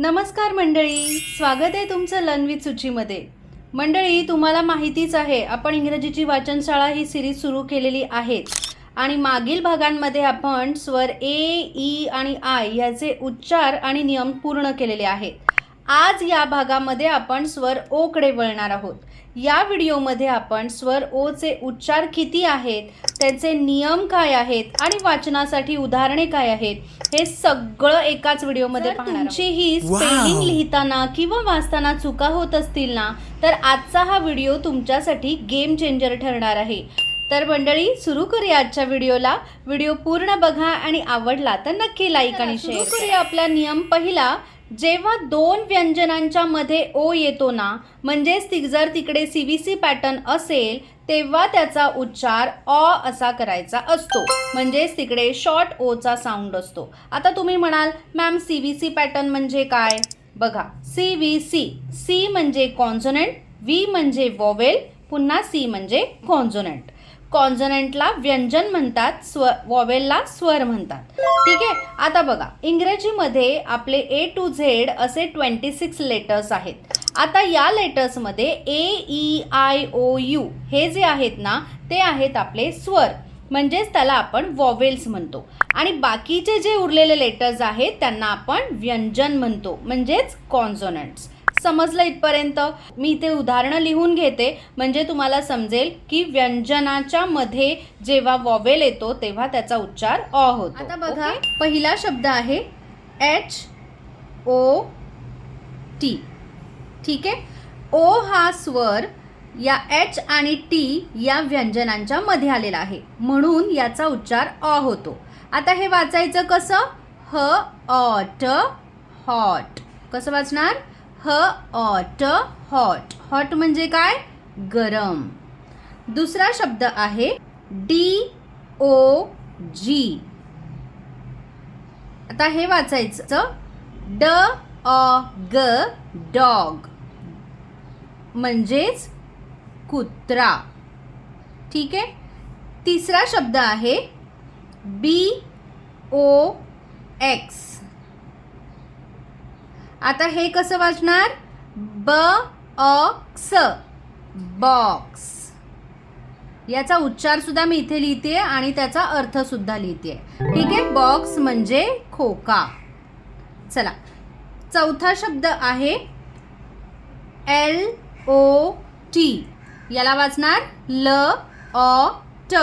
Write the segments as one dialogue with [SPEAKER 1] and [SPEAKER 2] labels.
[SPEAKER 1] नमस्कार मंडळी, स्वागत आहे तुमचं लर्न विथ सूचीमध्ये. मंडळी, तुम्हाला माहितीच आहे आपण इंग्रजीची वाचनशाळा ही सिरीज सुरू केलेली आहे आणि मागील भागांमध्ये आपण स्वर ए, ई आणि आय याचे उच्चार आणि नियम पूर्ण केलेले आहेत. आज या भागामध्ये आपण स्वर ओ कडे वळणार आहोत. या व्हिडिओमध्ये आपण स्वर ओ चे उच्चार किती आहेत, त्यांचे नियम काय आहेत आणि वाचनासाठी उदाहरणे काय आहेत हे सगळं एकाच व्हिडिओमध्ये पाहणार आहोत. तुमचीही स्पेलिंग लिहिताना किंवा वाचताना चुका होत असतील ना, तर आजचा हा व्हिडिओ तुमच्यासाठी गेम चेंजर ठरणार आहे. तर मंडळी, सुरू करूया आजच्या व्हिडिओला. व्हिडिओ पूर्ण बघा आणि आवडला तर नक्की लाईक आणि शेअर करूया. आपला नियम पहिला, जेव्हा दोन व्यंजनांच्या मध्ये ओ येतो ना, म्हणजेच जर तिकडे CVC पॅटर्न असेल तेव्हा त्याचा उच्चार ऑ असा करायचा असतो, म्हणजेच तिकडे शॉर्ट ओचा साऊंड असतो. आता तुम्ही म्हणाल मॅम CVC पॅटर्न म्हणजे काय? बघा, CVC, C म्हणजे कॉन्सोनंट, V म्हणजे वॉवेल, पुन्हा C म्हणजे कॉन्सोनंट. कॉन्सोनंटला व्यंजन म्हणतात, वॉवेलला स्वर म्हणतात. ठीक आहे. आता बघा, इंग्रजीमध्ये आपले A to Z असे 26 लेटर्स आहेत. आता या लेटर्समध्ये A, E, I, O, U हे जे आहेत ना, ते आहेत आपले स्वर, म्हणजेच त्याला आपण वॉवेल्स म्हणतो. आणि बाकीचे जे उरलेले लेटर्स आहेत त्यांना आपण व्यंजन म्हणतो, म्हणजेच कॉन्सोनंट्स. समजलं इथपर्यंत? मी इथे उदाहरणं लिहून घेते म्हणजे तुम्हाला समजेल की व्यंजनाच्या मध्ये जेव्हा वॉवेल येतो तेव्हा त्याचा उच्चार ऑ होतो. आता बघा, पहिला शब्द आहे HOT. ठीक आहे. ओ हा स्वर या H आणि T या व्यंजनांच्या मध्ये आलेला आहे, म्हणून याचा उच्चार ऑ होतो. आता हे वाचायचं कसं? Hot, hot. कसं वाचणार? Hot, hot. हॉट म्हणजे काय? गरम. दुसरा शब्द आहे DOG. आता हे वाचायचं DOG, डॉग, म्हणजेच कुत्रा. ठीक आहे. तिसरा शब्द आहे BOX. आता हे कसं वाचणार? Box, box. याचा उच्चार सुद्धा मी इथे लिहिते आणि त्याचा अर्थ सुद्धा लिहिते. ठीक आहे. बॉक्स म्हणजे खोका. चला, चौथा शब्द आहे LOT. याला वाचणार LOT,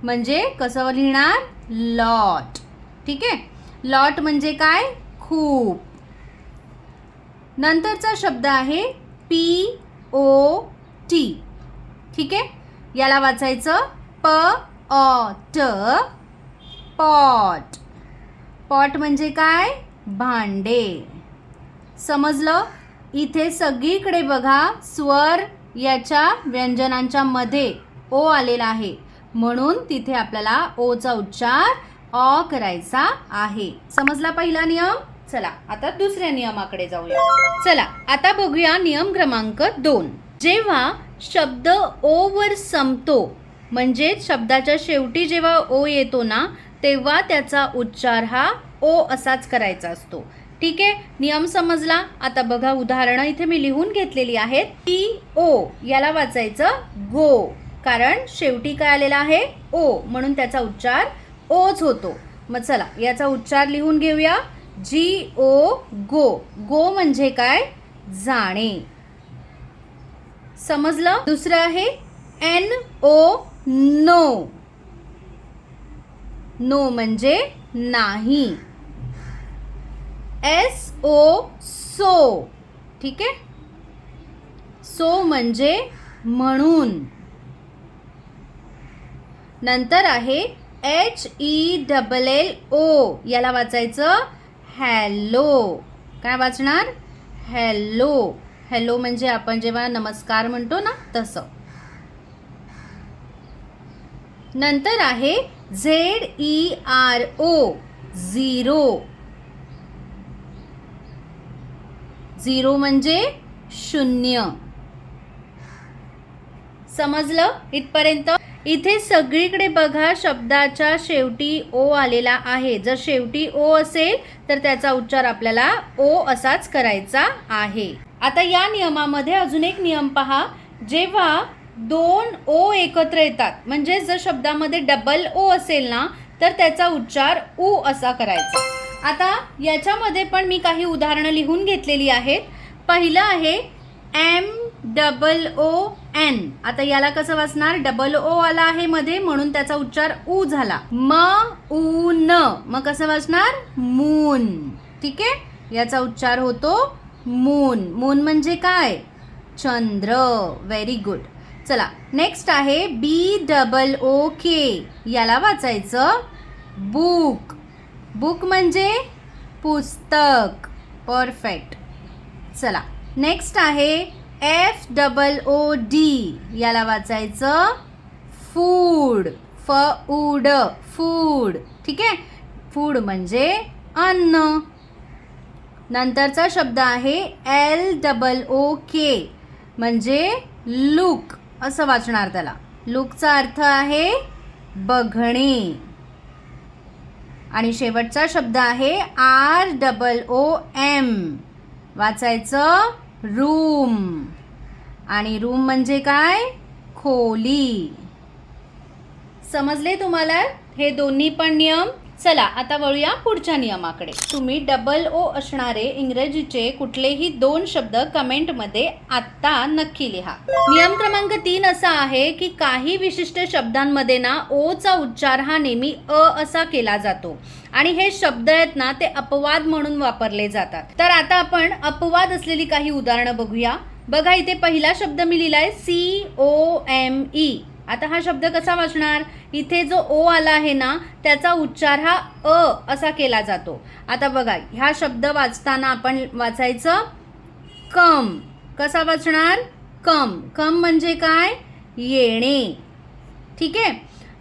[SPEAKER 1] म्हणजे कसं लिहिणार? लॉट. ठीक आहे. लॉट म्हणजे काय? खूप. नंतरचा शब्द आहे POT. ठीक आहे. याला वाचायचं POT, पॉट. पॉट म्हणजे काय? भांडे. समजलं? इथे सगळीकडे बघा, स्वर याच्या व्यंजनांच्या मध्ये ओ आलेला आहे, म्हणून तिथे आपल्याला ओचा उच्चार ऑ करायचा आहे. समजला पहिला नियम? चला आता दुसऱ्या नियमाकडे जाऊया. चला आता बघूया नियम क्रमांक 2. जेव्हा शब्द ओ वर संपतो, म्हणजे शब्दाच्या शेवटी जेव्हा ओ येतो ना, तेव्हा त्याचा उच्चार हा ओ असाच करायचा असतो. ठीक आहे. नियम समजला? आता बघा, उदाहरणं इथे मी लिहून घेतलेली आहेत. TO याला वाचायचं गो, कारण शेवटी काय आलेला आहे? ओ, म्हणून त्याचा उच्चार ओच होतो. मग चला याचा उच्चार लिहून घेऊया. GO, गो. गो म्हणजे काय? जाणे. समजलं? दुसरं आहे NO, नो. नो म्हणजे नाही. SO, so. ठीक आहे. सो म्हणजे म्हणून. नंतर आहे HELLO. याला वाचायचं हॅलो. काय वाचणार? हॅलो. हॅलो म्हणजे आपण जेव्हा नमस्कार म्हणतो ना, तसं. नंतर आहे ZERO, झिरो. झिरो म्हणजे शून्य. समजलं इथपर्यंत? इथे सगळीकडे बघा शब्दाच्या शेवटी ओ आलेला आहे. जर शेवटी ओ असेल तर त्याचा उच्चार आपल्याला ओ असाच करायचा आहे. आता या नियमामध्ये अजून एक नियम पहा. जेव्हा दोन ओ एकत्र येतात म्हणजे जर शब्दामध्ये डबल ओ असेल ना तर त्याचा उच्चार उ असा करायचा. आता याच्यामध्ये पण मी काही उदाहरणं लिहून घेतलेली आहेत. पहिलं आहे MOON. आता याला कसं वाचणार? डबल ओ आला आहे मध्ये म्हणून त्याचा उच्चार उ झाला. MOON मग कसं वाचणार? मून. ठीक आहे, याचा उच्चार होतो मून. मून म्हणजे काय? चंद्र. Very good. चला नेक्स्ट आहे BOOK. याला वाचायचं बुक. बुक म्हणजे पुस्तक. परफेक्ट. चला नेक्स्ट आहे FOOD. याला वाचायचं फूड. फूड. फूड. ठीक आहे, फूड म्हणजे अन्न. नंतरचा शब्द आहे LOOK म्हणजे लुक असं वाचणार त्याला. लुकचा अर्थ आहे बघणे. आणि शेवटचा शब्द आहे ROOM. वाचायचं रूम. आणि रूम म्हणजे काय? खोली. समजले तुम्हाला हे दोन्ही पण नियम? चला आता वळूया पुढच्या नियमाकडे. तुम्ही डबल ओ असणारे इंग्रजीचे कुठलेही 2 शब्द कमेंटमध्ये आत्ता नक्की लिहा. नियम क्रमांक 3 असा आहे की काही विशिष्ट शब्दांमध्ये ना ओ चा उच्चार हा नेहमी अ असा केला जातो आणि हे शब्द आहेत ना ते अपवाद म्हणून वापरले जातात. तर आता आपण अपवाद असलेली काही उदाहरणं बघूया. बघा इथे पहिला शब्द मी लिहिलाय COME. आता हा शब्द कसा वाचणार? इथे जो ओ आला आहे ना त्याचा उच्चार हा अ असा केला जातो. आता बघा ह्या शब्द वाचताना आपण वाचायचं कम. कसा वाचणार? कम. कम म्हणजे काय? येणे. ठीक आहे.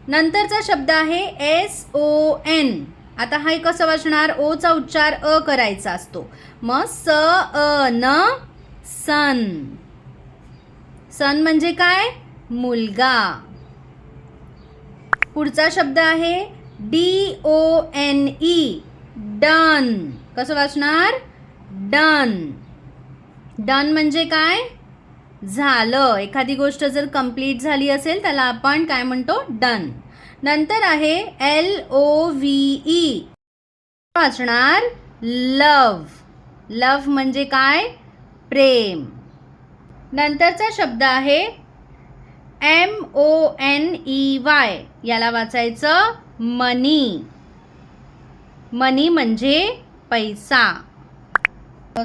[SPEAKER 1] नंतरचा शब्द आहे SON. आता हा कसं वाचणार? ओ चा उच्चार अ करायचा असतो. मग SN. सन. सन म्हणजे काय? मुलगा. पुढचा शब्द आहे DONE. डन. कसं वाचणार? डन. डन म्हणजे काय? झालं. एखादी गोष्ट जर कंप्लीट झाली असेल त्याला आपण काय म्हणतो? डन. नंतर आहे LOVE. वाचणार लव. लव म्हणजे काय? प्रेम. नंतरचा शब्द आहे MONEY. याला वाचायचं मनी. मनी म्हणजे पैसा.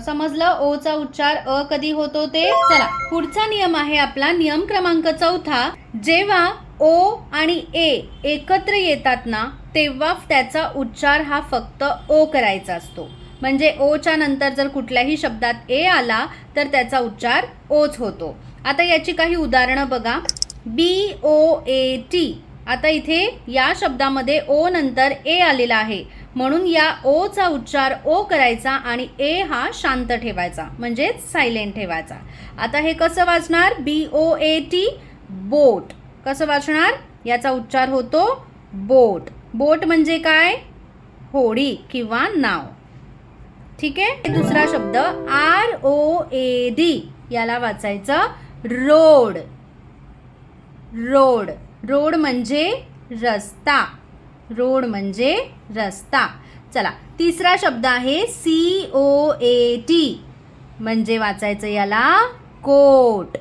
[SPEAKER 1] समजलं ओ चा उच्चार अ कधी होतो ते? चला पुढचा नियम आहे आपला नियम क्रमांक 4. जेव्हा ओ आणि ए एकत्र येतात ना तेव्हा त्याचा उच्चार हा फक्त ओ करायचा असतो. म्हणजे ओच्या नंतर जर कुठल्याही शब्दात ए आला तर त्याचा उच्चार ओच होतो. आता याची काही उदाहरणं बघा. BOAT. आता इथे या शब्दामध्ये ओ नंतर ए आलेला आहे म्हणून या ओ चा उच्चार ओ करायचा आणि ए हा शांत ठेवायचा म्हणजेच सायलेंट ठेवायचा. आता हे कसं वाचणार? BOAT. बोट. कसं वाचणार? याचा उच्चार होतो बोट. बोट म्हणजे काय? होडी किंवा नाव. ठीक आहे. दुसरा शब्द ROAD. याला वाचायचं रोड. रोड. रोड म्हणजे रस्ता. रोड म्हणजे रस्ता. चला तिसरा शब्द आहे COAT. म्हणजे वाचायचं याला कोट.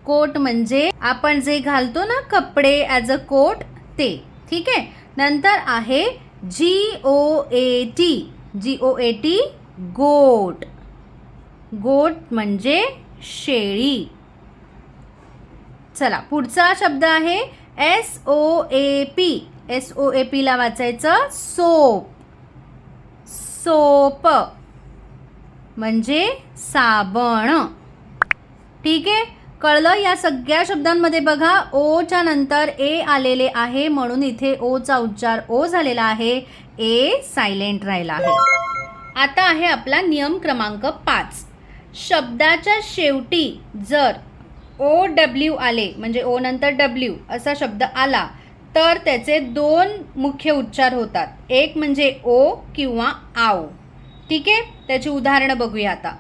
[SPEAKER 1] कोट म्हणजे आपण जे घालतो ना कपडे ॲज अ कोट ते. ठीक आहे. नंतर आहे GOAT. GOAT गोट. गोट म्हणजे शेळी. चला पुढचा शब्द आहे SOAP. SOAP ला वाचायचं सोप. सोप म्हणजे साबण. ठीक आहे. कळलं? या सगळ्या शब्दांमध्ये बघा ओच्या नंतर ए आलेले आहे म्हणून इथे ओ चा उच्चार ओ झालेला आहे. ए सायलेंट राहिला आहे. आता आहे आपला नियम क्रमांक 5. शब्दाच्या शेवटी जर OW आले, म्हणजे ओ नंतर W असा शब्द आला तर त्याचे दोन मुख्य उच्चार होतात. एक म्हणजे ओ किंवा आऊ. ठीक आहे, त्याची उदाहरणं बघूया आता.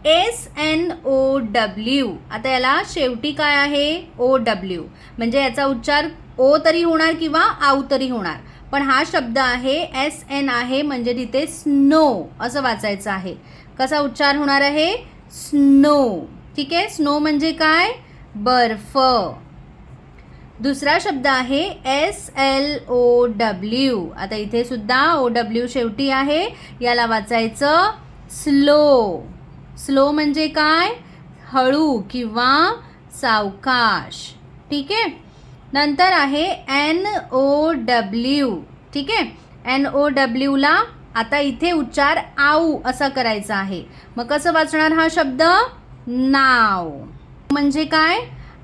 [SPEAKER 1] SNOW, आता याला शेवटी काय आहे, OW, म्हणजे याचा उच्चार ओ तरी होणार किंवा आऊ तरी होणार. पण हा शब्द आहे SN आहे, म्हणजे तिथे स्नो असं वाचायचं आहे. कसा उच्चार होणार आहे, स्नो. ठीक आहे, स्नो म्हणजे काय, बर्फ. दुसरा शब्द आहे SLOW, आता इथे सुद्धा OW शेवटी आहे, याला वाचायचं स्लो. स्लो म्हणजे काय, हळू किंवा सावकाश. ठीक आहे, नंतर आहे NOW. ठीक आहे, NOW ला आता इथे उच्चार आऊ असा करायचा आहे. मग कसं वाचणार हा शब्द, नाव. म्हणजे काय,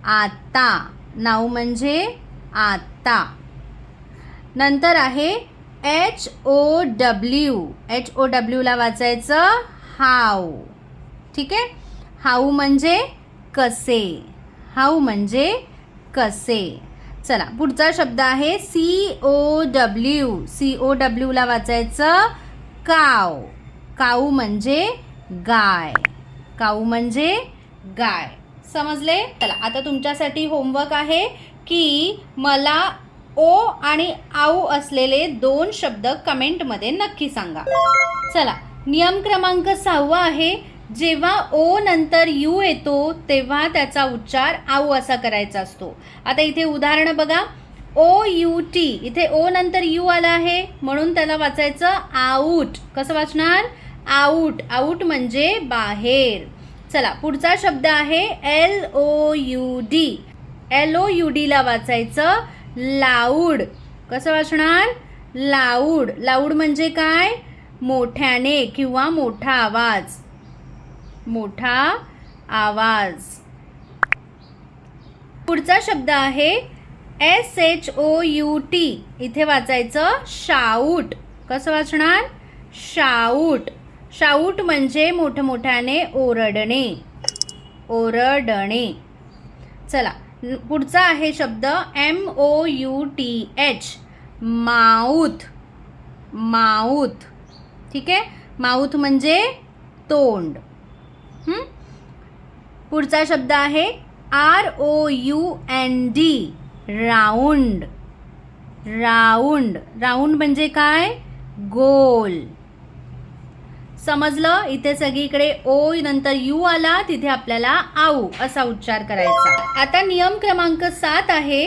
[SPEAKER 1] आता. नाव म्हणजे आता. नंतर आहे HOW. HOW ला वाचायचं हाऊ. ठीक आहे, हाऊ म्हणजे कसे. हाऊ म्हणजे कसे. चला, पुढचा शब्द आहे COW. COW ला वाचायचं काव. काऊ म्हणजे गाय. काऊ म्हणजे गाय. समजले. चला, आता तुमच्यासाठी होमवर्क आहे की मला ओ आणि आऊ असलेले दोन शब्द कमेंटमध्ये नक्की सांगा. चला, नियम क्रमांक 6 आहे, जेव्हा ओ नंतर यू येतो तेव्हा त्याचा उच्चार आऊ असा करायचा असतो. आता इथे उदाहरण बघा. OUT, इथे ओ नंतर यू आला आहे म्हणून त्याला वाचायचं आऊट. कसं वाचणार, आऊट. आऊट म्हणजे बाहेर. चला, पुढचा शब्द आहे LOUD. LOUD ला वाचायचं लाऊड. कसं वाचणार, लाऊड. लाऊड म्हणजे काय, मोठ्याने किंवा मोठा आवाज. मोठा आवाज. पुढचा शब्द आहे SHOUT. इथे वाचायचं शाऊट. कसं वाचणार, शाऊट. शाऊट म्हणजे मोठमोठ्याने ओरडणे. ओरडणे. चला, पुढचा आहे शब्द MOUTH. माउथ. माउथ. ठीक आहे, माउथ म्हणजे तोंड. पुढचा शब्द आहे ROUND. राऊंड. राऊंड. राऊंड म्हणजे काय, गोल. समजलं. इथे सगळीकडे ओ नंतर यू आला, तिथे आपल्याला आऊ असा उच्चार करायचा. आता नियम क्रमांक 7 आहे,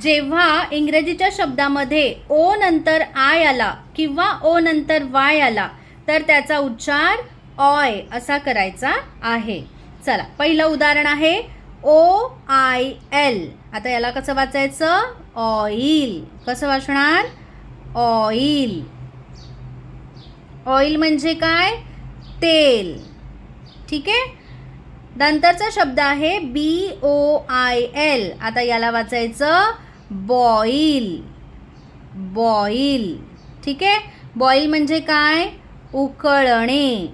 [SPEAKER 1] जेव्हा इंग्रजीच्या शब्दामध्ये ओ नंतर आय आला किंवा ओ नंतर वाय आला तर त्याचा उच्चार ऑय असा करायचा आहे. चला, पहिलं उदाहरण आहे OIL. आता याला कसं वाचायचं, ऑइल. कसं वाचणार, ऑइल. ऑइल म्हणजे काय, तेल. ठीक आहे, नंतरचा शब्द आहे BOIL. आता याला वाचायचं बॉईल. बॉईल. ठीक आहे, बॉईल म्हणजे काय, उकळणे.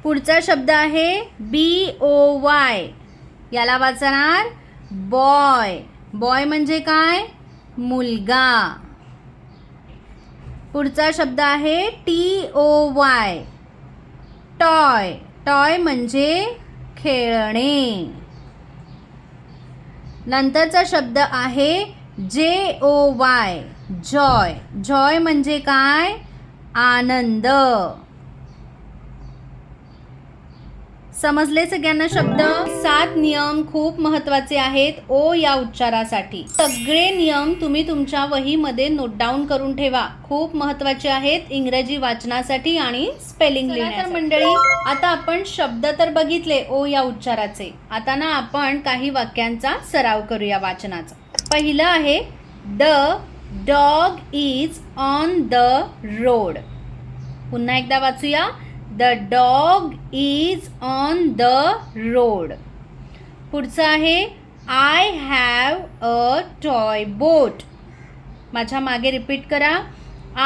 [SPEAKER 1] पुढचा शब्द आहे BOY. याला वाचणार बॉय. बॉय म्हणजे काय, मुलगा. पुढचा शब्द आहे TOY. टॉय. टॉय म्हणजे खेळणे. नंतरचा शब्द आहे JOY. जॉय. जॉय म्हणजे काय, आनंद. समजले सगळ्यांना शब्द. 7 नियम खूप महत्त्वाचे आहेत ओ या उच्चारासाठी. सगळे नियम तुम्ही तुमच्या वहीमध्ये नोट डाऊन करून ठेवा. खूप महत्त्वाचे आहेत इंग्रजी वाचनासाठी आणि स्पेलिंग लिहिण्यासाठी. मंडळी, आता आपण शब्द तर बघितले ओ या उच्चाराचे. आता ना आपण काही वाक्यांचा सराव करूया वाचनाचा. पहिलं आहे the dog is on the road. पुन्हा एकदा वाचूया. The dog is on the road. पुढचं आहे I have a toy boat. माझ्या मागे रिपीट करा.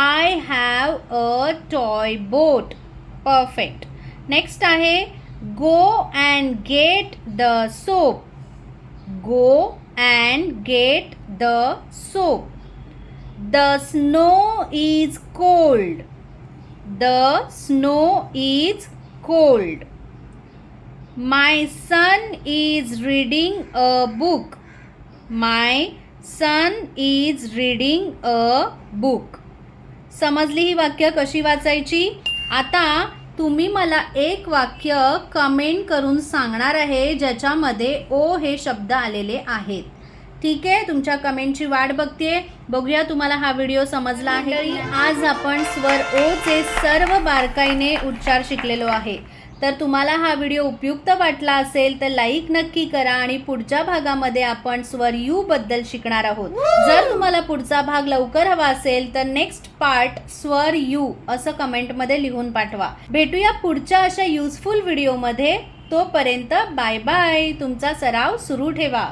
[SPEAKER 1] I have a toy boat. Perfect. Next आहे Go and get the soap. Go and get the soap. The snow is cold. The snow is cold. My son is reading a book. My son is reading a book. समजली ही वाक्य कशी वाचायची? आता तुम्ही मला एक वाक्य कमेंट करून सांगणार आहे ज्याच्यामध्ये ओ हे शब्द आलेले आहेत. ठीक आहे, तुमच्या कमेंटची वाट बघते. बघूया तुम्हाला हा व्हिडिओ समजला आहे. आज आपण स्वर ओ चे सर्व बारकाईने उच्चार शिकलेलो आहे. तर तुम्हाला हा व्हिडिओ उपयुक्त वाटला असेल तर लाईक नक्की करा आणि पुढच्या भागामध्ये आपण स्वर यू बद्दल शिकणार आहोत. जर तुम्हाला पुढचा भाग लवकर हवा असेल तर नेक्स्ट पार्ट स्वर यू असं कमेंटमध्ये लिहून पाठवा. भेटूया पुढच्या अशा युजफुल व्हिडिओमध्ये. तोपर्यंत बाय बाय. तुमचा सराव सुरू ठेवा.